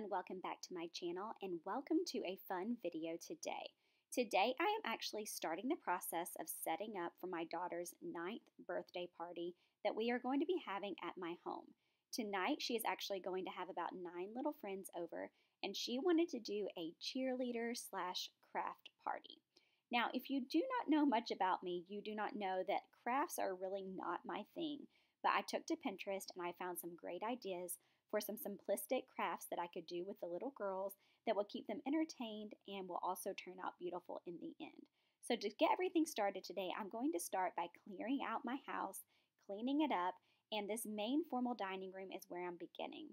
everyone, welcome back to my channel and welcome to a fun video today. Today I am actually starting the process of setting up for my daughter's 9th birthday party that we are going to be having at my home. Tonight she is actually going to have about 9 little friends over and she wanted to do a cheerleader slash craft party. Now if you do not know much about me, you do not know that crafts are really not my thing, but I took to Pinterest and I found some great ideas for some simplistic crafts that I could do with the little girls that will keep them entertained and will also turn out beautiful in the end. So to get everything started today, I'm going to start by clearing out my house, cleaning it up, and this main formal dining room is where I'm beginning.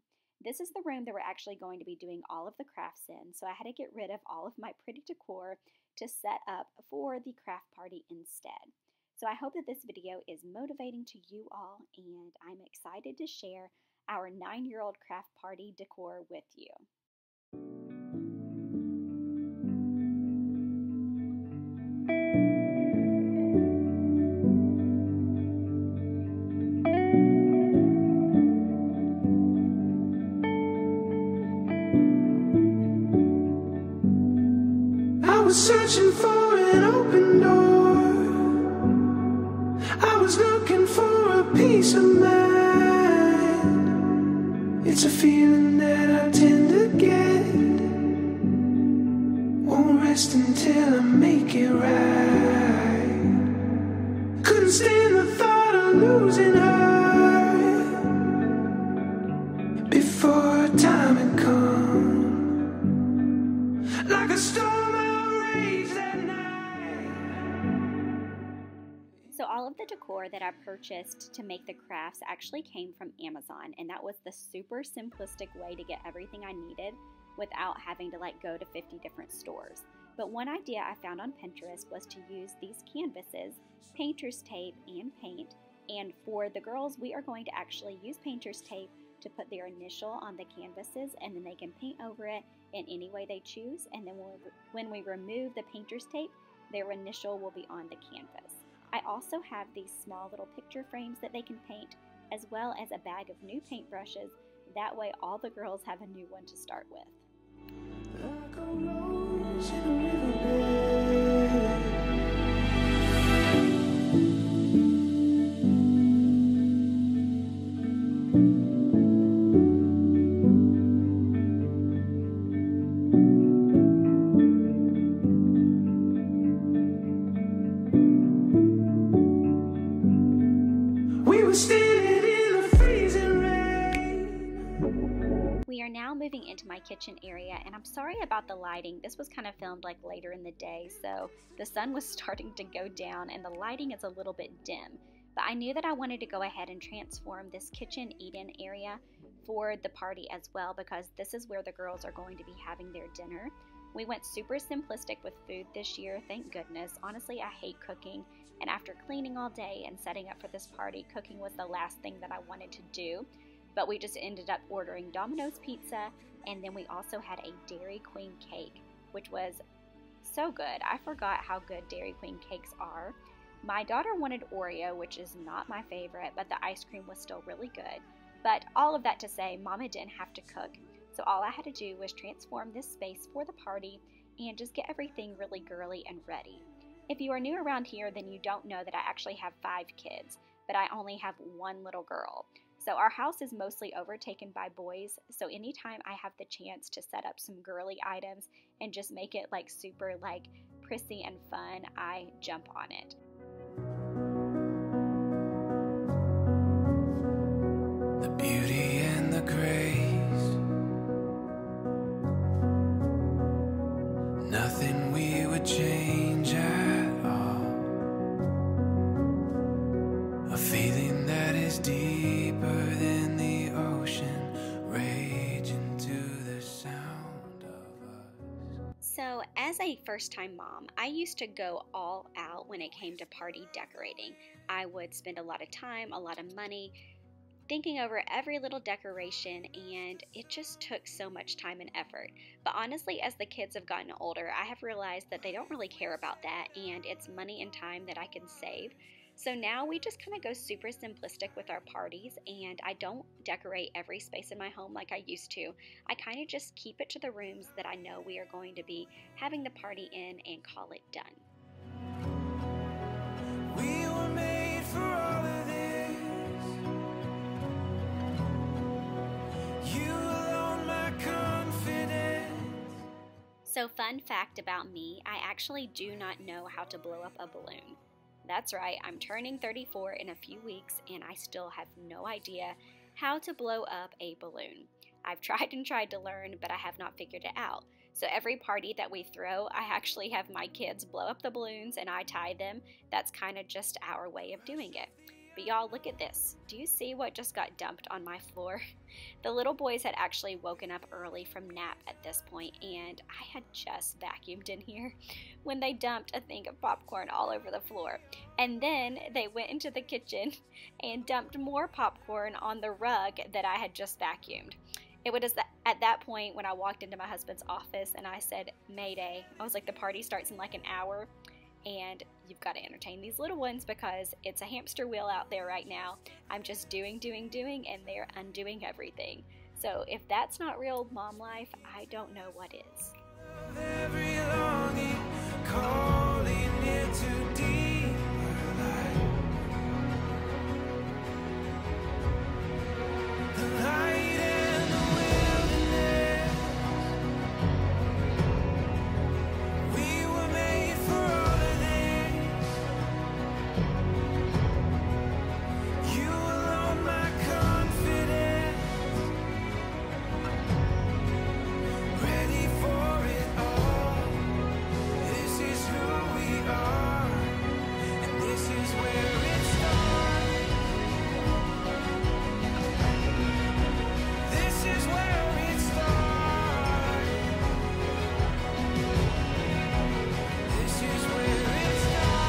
This is the room that we're actually going to be doing all of the crafts in, so I had to get rid of all of my pretty decor to set up for the craft party instead. So I hope that this video is motivating to you all, and I'm excited to share our 9-year-old craft party decor with you. I was searching for an open door. I was looking for a peace of mind. It's a feeling that I tend to get. Won't rest until I make it right. Couldn't stand the thought of losing her before time had come. Like a storm outraged that night. So all of the decor that I purchased to make the crafts actually came from Amazon, and that was the super simplistic way to get everything I needed without having to go to 50 different stores. But one idea I found on Pinterest was to use these canvases, painter's tape, and paint. And for the girls, we are going to actually use painter's tape to put their initial on the canvases, and then they can paint over it in any way they choose. And then when we remove the painter's tape, their initial will be on the canvas. I also have these small little picture frames that they can paint, as well as a bag of new paintbrushes. That way all the girls have a new one to start with. Like a rose in a riverbed. We were standing in the freezing rain. We are now moving into my kitchen area, and I'm sorry about the lighting. This was kind of filmed later in the day, so the sun was starting to go down and the lighting is a little bit dim. But I knew that I wanted to go ahead and transform this kitchen eat-in area for the party as well, because this is where the girls are going to be having their dinner. We went super simplistic with food this year, thank goodness. Honestly, I hate cooking, and after cleaning all day and setting up for this party, cooking was the last thing that I wanted to do. But we just ended up ordering Domino's pizza, and then we also had a Dairy Queen cake, which was so good. I forgot how good Dairy Queen cakes are. My daughter wanted Oreo, which is not my favorite, but the ice cream was still really good. But all of that to say, Mama didn't have to cook, so all I had to do was transform this space for the party and just get everything really girly and ready. If you are new around here, then you don't know that I actually have 5 kids, but I only have 1 little girl. So our house is mostly overtaken by boys, so anytime I have the chance to set up some girly items and just make it super prissy and fun, I jump on it. The beauty and the grace, nothing we would change at all. A feeling that is deeper than the ocean, raging to the sound of us. So as a first-time mom, I used to go all out when it came to party decorating. I would spend a lot of time, a lot of money, thinking over every little decoration, and it just took so much time and effort. But honestly, as the kids have gotten older, I have realized that they don't really care about that, and it's money and time that I can save. So now we just kind of go super simplistic with our parties, and I don't decorate every space in my home like I used to. I kind of just keep it to the rooms that I know we are going to be having the party in and call it done. We were made for all of this. You alone, my confidence. So fun fact about me, I actually do not know how to blow up a balloon. That's right, I'm turning 34 in a few weeks and I still have no idea how to blow up a balloon. I've tried and tried to learn, but I have not figured it out. So every party that we throw, I actually have my kids blow up the balloons and I tie them. That's kind of just our way of doing it. But y'all, look at this. Do you see what just got dumped on my floor? The little boys had actually woken up early from nap at this point, and I had just vacuumed in here when they dumped a thing of popcorn all over the floor. And then they went into the kitchen and dumped more popcorn on the rug that I had just vacuumed. It was at that point when I walked into my husband's office and I said, Mayday. I was like, the party starts in like an hour. And you've got to entertain these little ones because it's a hamster wheel out there right now. I'm just doing, and they're undoing everything. So if that's not real mom life, I don't know what is. Every longing, calling it too deeper light. The light and the wilderness. We were made for all of this. You alone, my confidence. Ready for it all. This is who we are, and this is where it starts. This is where it starts. This is where it starts.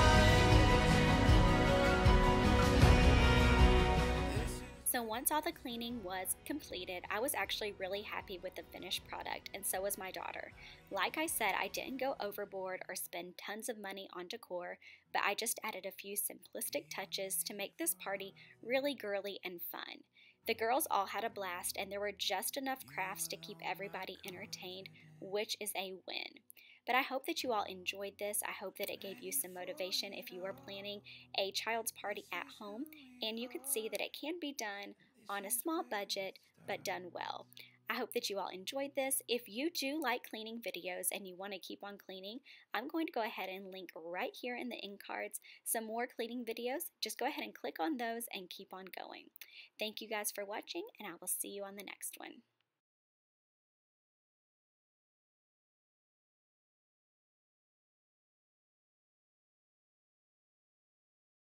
So once all the cleaning was completed, I was actually really happy with the finished product, and so was my daughter. Like I said, I didn't go overboard or spend tons of money on decor, but I just added a few simplistic touches to make this party really girly and fun. The girls all had a blast, and there were just enough crafts to keep everybody entertained, which is a win. But I hope that you all enjoyed this. I hope that it gave you some motivation if you are planning a child's party at home, and you can see that it can be done on a small budget, but done well. I hope that you all enjoyed this. If you do like cleaning videos and you want to keep on cleaning, I'm going to go ahead and link right here in the end cards some more cleaning videos. Just go ahead and click on those and keep on going. Thank you guys for watching, and I will see you on the next one.